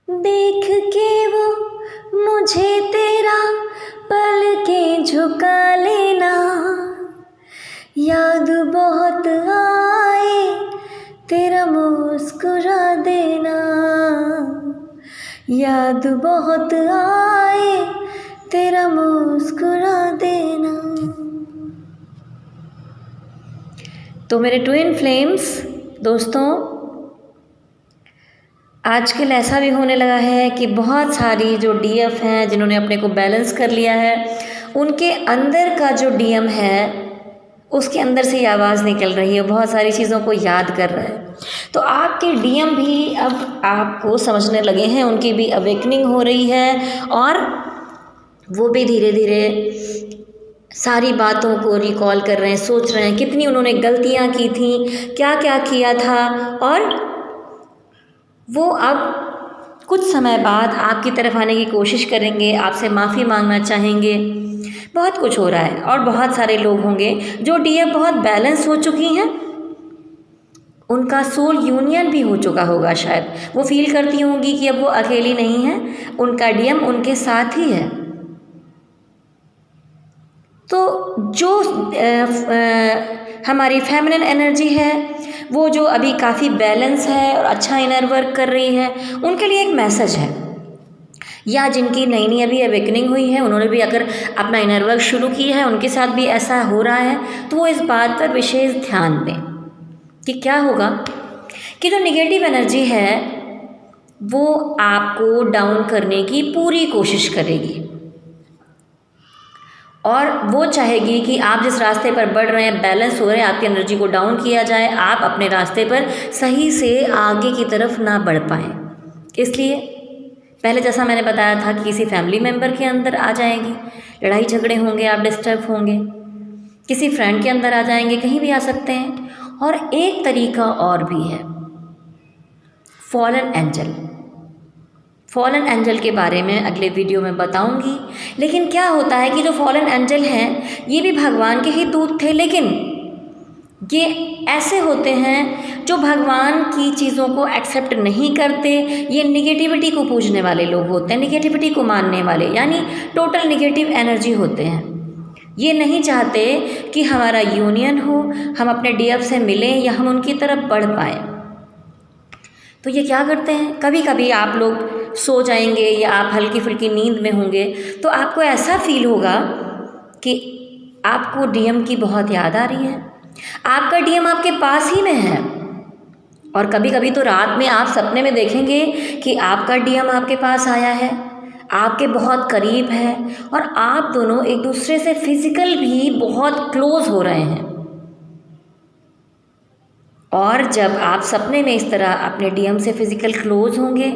देख के वो मुझे तेरा पल के झुका लेना, याद बहुत आए तेरा मुस्कुरा देना, याद बहुत आए तेरा मुस्कुरा देना। तो मेरे ट्विन फ्लेम्स दोस्तों, आजकल ऐसा भी होने लगा है कि बहुत सारी जो डीएफ हैं जिन्होंने अपने को बैलेंस कर लिया है, उनके अंदर का जो डीएम है उसके अंदर से ये आवाज़ निकल रही है, बहुत सारी चीज़ों को याद कर रहा है। तो आपके डीएम भी अब आपको समझने लगे हैं, उनकी भी अवेकनिंग हो रही है और वो भी धीरे धीरे सारी बातों को रिकॉल कर रहे हैं, सोच रहे हैं कितनी उन्होंने गलतियाँ की थी, क्या क्या किया था, और वो अब कुछ समय बाद आपकी तरफ आने की कोशिश करेंगे, आपसे माफ़ी मांगना चाहेंगे। बहुत कुछ हो रहा है और बहुत सारे लोग होंगे जो डीएम बहुत बैलेंस हो चुकी हैं, उनका सोल यूनियन भी हो चुका होगा, शायद वो फील करती होंगी कि अब वो अकेली नहीं है, उनका डीएम उनके साथ ही है। तो जो हमारी फेमिनिन एनर्जी है वो जो अभी काफ़ी बैलेंस है और अच्छा इनर वर्क कर रही है, उनके लिए एक मैसेज है, या जिनकी नई नई अभी अवेकनिंग हुई है, उन्होंने भी अगर अपना इनर वर्क शुरू किया है, उनके साथ भी ऐसा हो रहा है, तो वो इस बात पर विशेष ध्यान दें कि क्या होगा कि जो निगेटिव एनर्जी है वो आपको डाउन करने की पूरी कोशिश करेगी और वो चाहेगी कि आप जिस रास्ते पर बढ़ रहे हैं, बैलेंस हो रहे हैं, आपकी एनर्जी को डाउन किया जाए, आप अपने रास्ते पर सही से आगे की तरफ ना बढ़ पाएँ। इसलिए पहले जैसा मैंने बताया था कि किसी फैमिली मेम्बर के अंदर आ जाएंगी, लड़ाई झगड़े होंगे, आप डिस्टर्ब होंगे, किसी फ्रेंड के अंदर आ जाएंगे, कहीं भी आ सकते हैं। और एक तरीका और भी है, फॉलन एंजल। फॉलन एंजल के बारे में अगले वीडियो में बताऊंगी। लेकिन क्या होता है कि जो फॉलन एंजल हैं ये भी भगवान के ही दूत थे, लेकिन ये ऐसे होते हैं जो भगवान की चीज़ों को एक्सेप्ट नहीं करते, ये निगेटिविटी को पूजने वाले लोग होते हैं, निगेटिविटी को मानने वाले, यानी टोटल निगेटिव एनर्जी होते हैं। ये नहीं चाहते कि हमारा यूनियन हो, हम अपने डीएफ से मिलें या हम उनकी तरफ बढ़ पाएँ। तो ये क्या करते हैं, कभी कभी आप लोग सो जाएंगे या आप हल्की फुल्की नींद में होंगे तो आपको ऐसा फील होगा कि आपको डीएम की बहुत याद आ रही है, आपका डीएम आपके पास ही में है। और कभी कभी तो रात में आप सपने में देखेंगे कि आपका डीएम आपके पास आया है, आपके बहुत करीब है और आप दोनों एक दूसरे से फिजिकल भी बहुत क्लोज हो रहे हैं। और जब आप सपने में इस तरह अपने डीएम से फिजिकल क्लोज होंगे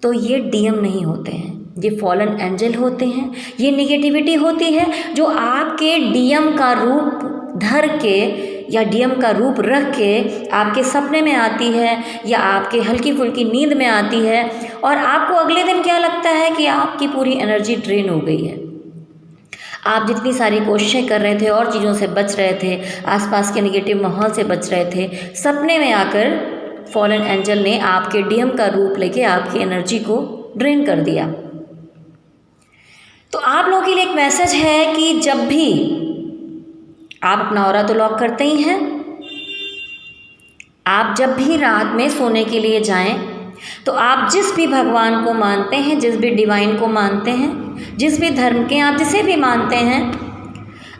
तो ये डीएम नहीं होते हैं, ये फॉलन एंजल होते हैं, ये निगेटिविटी होती है जो आपके डीएम का रूप धर के या डीएम का रूप रख के आपके सपने में आती है या आपके हल्की फुल्की नींद में आती है और आपको अगले दिन क्या लगता है कि आपकी पूरी एनर्जी ड्रेन हो गई है। आप जितनी सारी कोशिशें कर रहे थे और चीज़ों से बच रहे थे, आसपास के निगेटिव माहौल से बच रहे थे, सपने में आकर फॉलन एंजल ने आपके डीएम का रूप लेके आपकी एनर्जी को ड्रेन कर दिया। तो आप लोगों के लिए एक मैसेज है कि जब भी आप अपना ऑरा तो लॉक करते ही हैं, आप जब भी रात में सोने के लिए जाएं तो आप जिस भी भगवान को मानते हैं, जिस भी डिवाइन को मानते हैं, जिस भी धर्म के आप जिसे भी मानते हैं,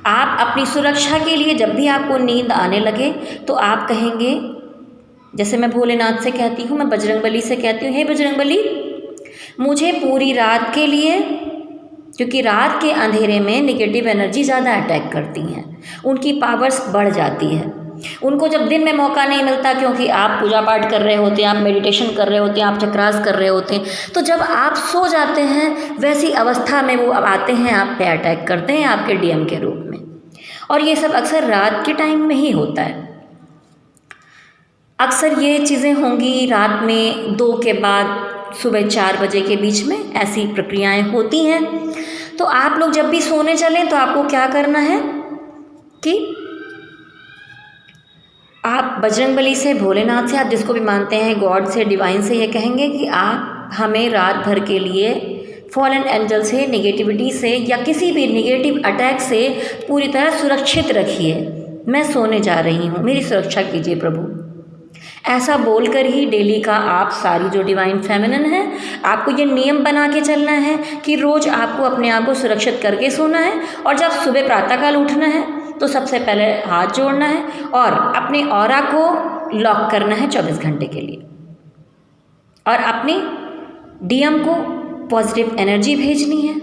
आप अपनी सुरक्षा के लिए जब भी आपको नींद आने लगे तो आप कहेंगे, जैसे मैं भोलेनाथ से कहती हूँ, मैं बजरंगबली से कहती हूँ, हे बजरंगबली मुझे पूरी रात के लिए, क्योंकि रात के अंधेरे में निगेटिव एनर्जी ज़्यादा अटैक करती हैं, उनकी पावर्स बढ़ जाती है, उनको जब दिन में मौका नहीं मिलता क्योंकि आप पूजा पाठ कर रहे होते हैं, आप मेडिटेशन कर रहे होते हैं, आप चक्रास कर रहे होते हैं, तो जब आप सो जाते हैं वैसी अवस्था में वो अब आते हैं, आप पे अटैक करते हैं आपके डीएम के रूप में। और ये सब अक्सर रात के टाइम में ही होता है। अक्सर ये चीज़ें होंगी रात में 2 के बाद सुबह 4 बजे के बीच में, ऐसी प्रक्रियाएं होती हैं। तो आप लोग जब भी सोने चलें तो आपको क्या करना है कि आप बजरंगबली से, भोलेनाथ से, आप जिसको भी मानते हैं, गॉड से, डिवाइन से, ये कहेंगे कि आप हमें रात भर के लिए फॉलन एंजल से, नेगेटिविटी से या किसी भी नेगेटिव अटैक से पूरी तरह सुरक्षित रखिए। मैं सोने जा रही हूँ, मेरी सुरक्षा कीजिए प्रभु। ऐसा बोलकर ही डेली का आप सारी जो डिवाइन फेमिनिन है, आपको ये नियम बना के चलना है कि रोज़ आपको अपने आप को सुरक्षित करके सोना है। और जब सुबह प्रातःकाल उठना है तो सबसे पहले हाथ जोड़ना है और अपने ऑरा को लॉक करना है 24 घंटे के लिए, और अपनी डीएम को पॉजिटिव एनर्जी भेजनी है।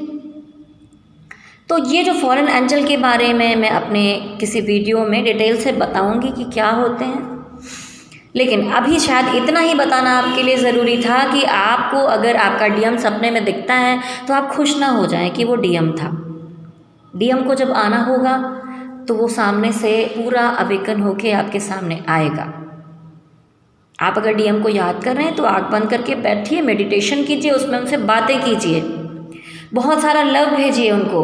तो ये जो फॉरेन एंजल के बारे में मैं अपने किसी वीडियो में डिटेल से बताऊंगी कि क्या होते हैं, लेकिन अभी शायद इतना ही बताना आपके लिए ज़रूरी था कि आपको अगर आपका डीएम सपने में दिखता है तो आप खुश ना हो जाएं कि वो डीएम था। डीएम को जब आना होगा तो वो सामने से पूरा अवेकन होके आपके सामने आएगा। आप अगर डीएम को याद कर रहे हैं तो आँख बंद करके बैठिए, मेडिटेशन कीजिए, उसमें उनसे बातें कीजिए, बहुत सारा लव भेजिए उनको,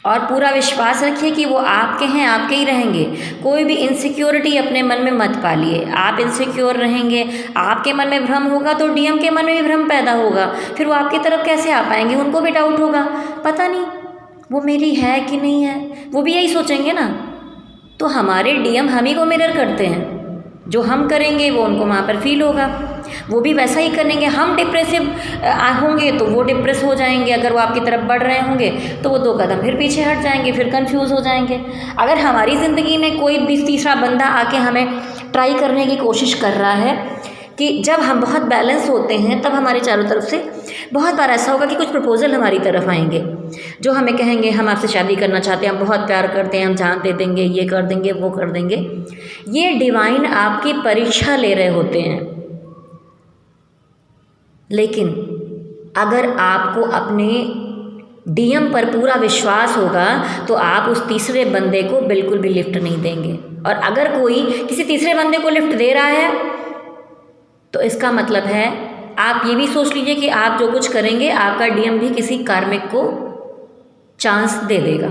और पूरा विश्वास रखिए कि वो आपके हैं, आपके ही रहेंगे। कोई भी इनसिक्योरिटी अपने मन में मत पालिए। आप इनसिक्योर रहेंगे, आपके मन में भ्रम होगा तो डीएम के मन में भी भ्रम पैदा होगा, फिर वो आपकी तरफ कैसे आ पाएंगे, उनको भी डाउट होगा, पता नहीं वो मेरी है कि नहीं है, वो भी यही सोचेंगे ना। तो हमारे डीएम हम ही को मिरर करते हैं, जो हम करेंगे वो उनको वहाँ पर फील होगा, वो भी वैसा ही करेंगे। हम डिप्रेसिव होंगे तो वो डिप्रेस हो जाएंगे, अगर वो आपकी तरफ बढ़ रहे होंगे तो वो 2 कदम फिर पीछे हट जाएंगे, फिर कंफ्यूज हो जाएंगे। अगर हमारी ज़िंदगी में कोई भी तीसरा बंदा आके हमें ट्राई करने की कोशिश कर रहा है कि जब हम बहुत बैलेंस होते हैं तब हमारे चारों तरफ से बहुत बार ऐसा होगा कि कुछ प्रपोजल हमारी तरफ आएंगे जो हमें कहेंगे हम आपसे शादी करना चाहते हैं, हम बहुत प्यार करते हैं, हम जान दे देंगे, ये कर देंगे, वो कर देंगे। ये डिवाइन आपकी परीक्षा ले रहे होते हैं। लेकिन अगर आपको अपने डीएम पर पूरा विश्वास होगा तो आप उस तीसरे बंदे को बिल्कुल भी लिफ्ट नहीं देंगे। और अगर कोई किसी तीसरे बंदे को लिफ्ट दे रहा है तो इसका मतलब है, आप ये भी सोच लीजिए कि आप जो कुछ करेंगे आपका डीएम भी किसी कार्मिक को चांस दे देगा।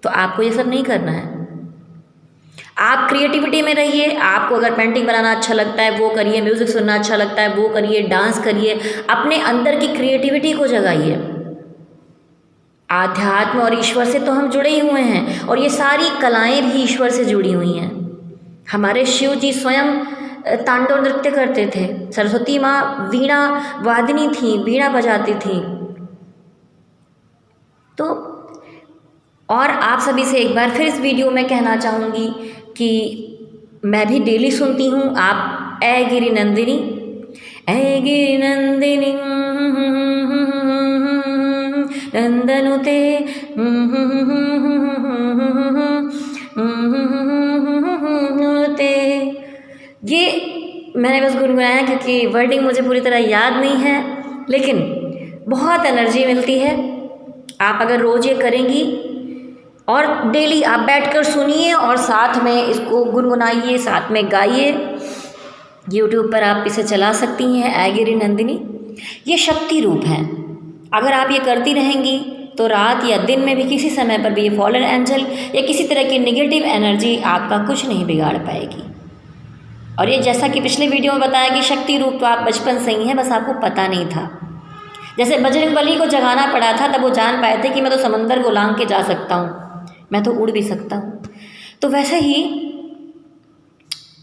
तो आपको ये सब नहीं करना है। आप क्रिएटिविटी में रहिए। आपको अगर पेंटिंग बनाना अच्छा लगता है वो करिए, म्यूज़िक सुनना अच्छा लगता है वो करिए, डांस करिए, अपने अंदर की क्रिएटिविटी को जगाइए। आध्यात्म और ईश्वर से तो हम जुड़े ही हुए हैं, और ये सारी कलाएं भी ईश्वर से जुड़ी हुई हैं। हमारे शिव जी स्वयं तांडव नृत्य करते थे, सरस्वती माँ वीणा वादिनी थी, वीणा बजाती थी। तो और आप सभी से एक बार फिर इस वीडियो में कहना चाहूँगी कि मैं भी डेली सुनती हूँ। आप ऐ गिरि नंदिनी, ऐ गिरि नंदिनी नंदनुते ये मैंने बस गुनगुनाया क्योंकि वर्डिंग मुझे पूरी तरह याद नहीं है, लेकिन बहुत एनर्जी मिलती है। आप अगर रोज़ ये करेंगी और डेली आप बैठकर सुनिए और साथ में इसको गुनगुनाइए, साथ में गाइए। यूट्यूब पर आप इसे चला सकती हैं, ऐ गिरि नंदिनी। ये शक्ति रूप है। अगर आप ये करती रहेंगी तो रात या दिन में भी किसी समय पर भी ये फॉलन एंजल या किसी तरह की नेगेटिव एनर्जी आपका कुछ नहीं बिगाड़ पाएगी। और ये जैसा कि पिछले वीडियो में बताया कि शक्ति रूप तो आप बचपन से ही हैं, बस आपको पता नहीं था। जैसे बजरंगबली को जगाना पड़ा था तब वो जान पाए थे कि मैं तो समंदर को लांघ के जा सकता हूँ, मैं तो उड़ भी सकता हूँ। तो वैसे ही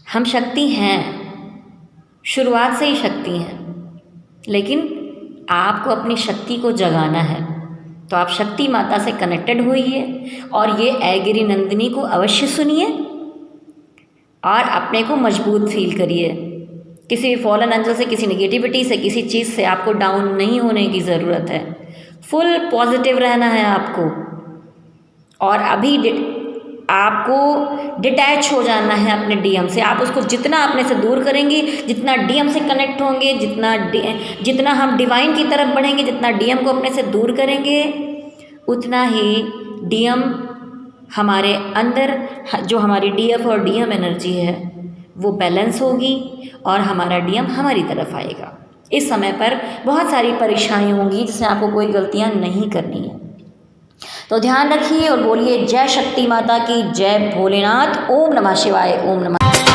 हम शक्ति हैं, शुरुआत से ही शक्ति हैं, लेकिन आपको अपनी शक्ति को जगाना है। तो आप शक्ति माता से कनेक्टेड होइए और ये ऐ गिरि नंदिनी को अवश्य सुनिए और अपने को मजबूत फील करिए। किसी भी फॉलन एंजल से, किसी नेगेटिविटी से, किसी चीज़ से आपको डाउन नहीं होने की ज़रूरत है। फुल पॉजिटिव रहना है आपको, और अभी आपको डिटैच हो जाना है अपने डीएम से। आप उसको जितना अपने से दूर करेंगे, जितना डीएम से कनेक्ट होंगे, जितना हम डिवाइन की तरफ बढ़ेंगे, जितना डीएम को अपने से दूर करेंगे, उतना ही डीएम हमारे अंदर जो हमारी डीएफ और डीएम एनर्जी है वो बैलेंस होगी और हमारा डीएम हमारी तरफ आएगा। इस समय पर बहुत सारी परेशानियाँ होंगी जिसमें आपको कोई गलतियाँ नहीं करनी है। तो ध्यान रखिए और बोलिए जय शक्ति माता की, जय भोलेनाथ। ओम नमः शिवाय, ओम नमः।